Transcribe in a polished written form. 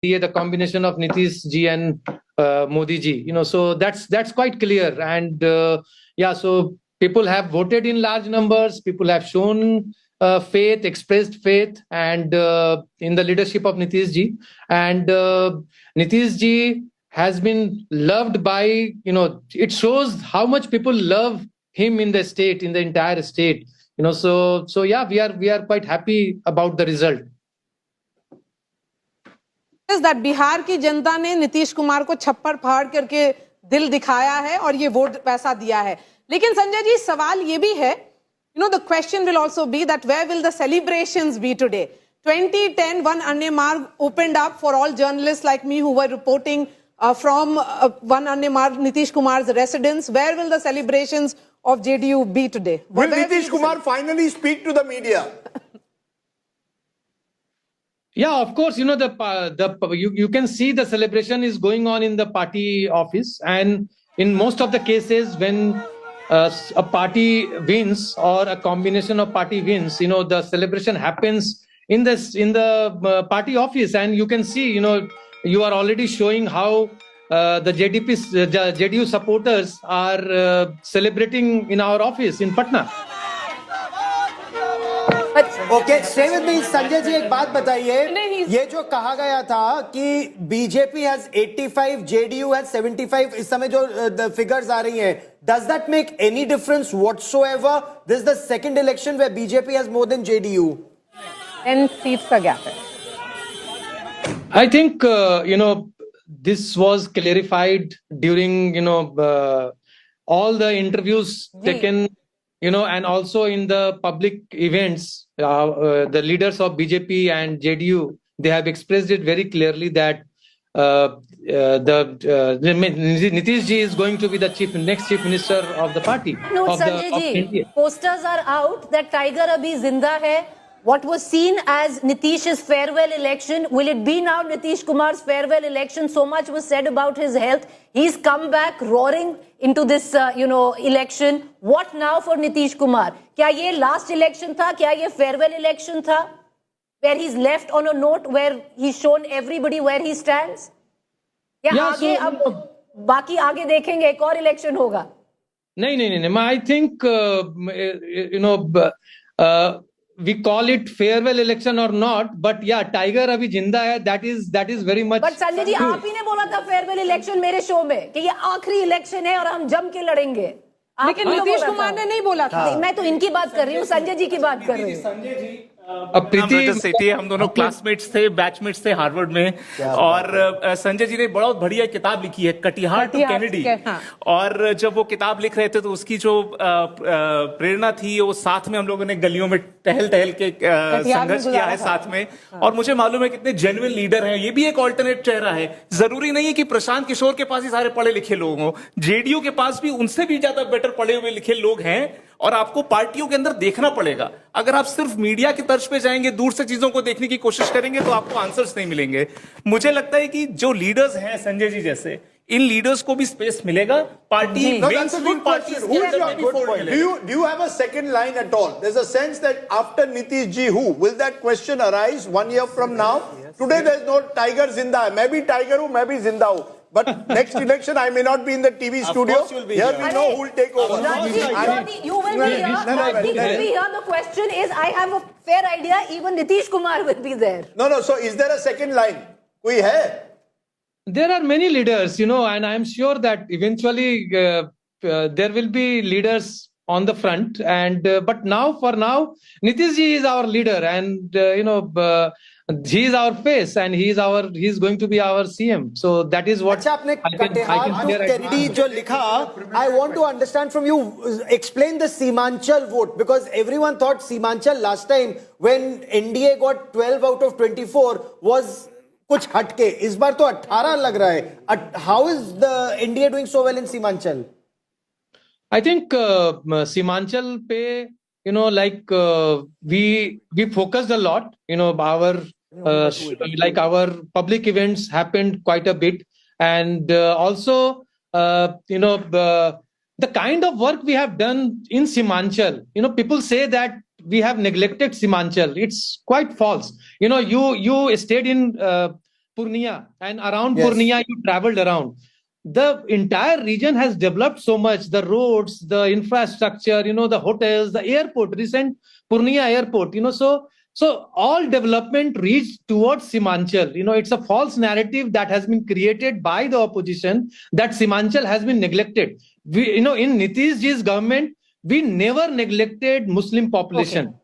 the combination of Nitish ji and Modi ji. So that's quite clear. And so people have voted in large numbers. People have shown faith, expressed faith, and in the leadership of Nitish ji. And Nitish ji has been loved by, it shows how much people love him in the state, in the entire state. So we are quite happy about the result. That Bihar की जनता ने नीतीश कुमार को छप्पर फाड़ करके दिल दिखाया है और ये वोट पैसा दिया है. लेकिन संजय जी, सवाल ये भी है, the question will also be that where will the celebrations be today? 2010, one Anne Marg opened up for all journalists like me who were reporting from one Anne Marg, Nitish Kumar's residence. Where will the celebrations of JDU be today? Will Nitish Kumar finally speak to the media? Yeah, of course, you can see the celebration is going on in the party office, and in most of the cases when a party wins or a combination of party wins, the celebration happens in the party office, and you can see, you are already showing how the JDU supporters are celebrating in our office in Patna. Okay, stay with me. Sanjay ji, एक बात बताइए, ये जो कहा गया था कि BJP has 85, JDU has 75, इस समय जो the figures आ रही हैं, does that make any difference whatsoever? This is the second election where BJP has more than JDU. 10 seats का gap है. I think this was clarified during all the interviews taken. And also in the public events, the leaders of BJP and JDU, they have expressed it very clearly that Nitish ji is going to be the next chief minister of the party. No, Sanjay ji, posters are out that Tiger abhi zinda hai. What was seen as Nitish's farewell election, will it be now Nitish Kumar's farewell election? So much was said about his health. He's come back roaring into this, election. What now for Nitish Kumar? क्या ये last election था? क्या ये farewell election था? Where he's left on a note where he's shown everybody where he stands? या आगे अब बाकी आगे देखेंगे, एक और election होगा? नहीं. I think, we call it farewell election or not, but yeah, Tiger abhi jinda hai. That is very much. But Sanjay ji, आप ही ने बोला था farewell election मेरे शो में कि ये आखिरी election है और हम जम के लड़ेंगे. लेकिन नीतीश कुमार ने नहीं बोला था. मैं तो इनकी बात कर रही हूँ, संजय जी की बात कर रही हूँ. संजय जी, हम दोनों क्लासमेट्स थे, बैचमेट्स थे हार्वर्ड में, और संजय जी ने बहुत बढ़िया किताब लिखी है, कटिहार टू कैनेडी. और जब वो किताब लिख रहे थे तो उसकी जो प्रेरणा थी, वो साथ में हम लोगों ने गलियों में टहल के संघर्ष किया है साथ में. और मुझे मालूम है कितने जेन्युइन लीडर हैं. ये भी एक ऑल्टरनेट चेहरा है. जरूरी नहीं है कि प्रशांत किशोर के पास ही सारे पढ़े लिखे लोग हों. जेडीयू के पास भी उनसे भी ज्यादा बेटर पढ़े हुए लिखे लोग हैं. और आपको पार्टियों के अंदर देखना पड़ेगा. अगर आप सिर्फ मीडिया की तर्ज पे जाएंगे, दूर से चीजों को देखने की कोशिश करेंगे, तो आपको आंसर्स नहीं मिलेंगे. मुझे लगता है कि जो लीडर्स हैं संजय जी जैसे, इन लीडर्स को भी स्पेस मिलेगा. Party Do you have a second line at all? There's a sense that after Nitish ji, who will that question arise 1 year from now? Today there's no Tiger zinda. Maybe Tiger hu, maybe zinda hu. But next election, I may not be in the TV studio. Here we know who will take over. You will be here. He will be here. The question is, I have a fair idea. Even Nitish Kumar will be there. No. So is there a second line? Koi hai? There are many leaders, and I am sure that eventually there will be leaders on the front. And but for now, Nitish ji is our leader, and he is our face, and he is going to be our CM. So that is what I want to understand from you. Explain the Simanchal vote, because everyone thought Simanchal last time when NDA got 12 out of 24 was कुछ हटके. इस बार तो 18 लग रहा है. How is the NDA doing so well in Simanchal? I think Simanchal pe, we focused a lot. Our public events happened quite a bit, and also the kind of work we have done in Simanchal. People say that we have neglected Simanchal. It's quite false. You stayed in Purnia, and around Yes. Purnia you traveled around. The entire region has developed so much. The roads, the infrastructure, the hotels, the airport, recent Purnia airport, so all development reached towards Simanchal. It's a false narrative that has been created by the opposition that Simanchal has been neglected. In Nitish Ji's government, we never neglected Muslim population. Okay.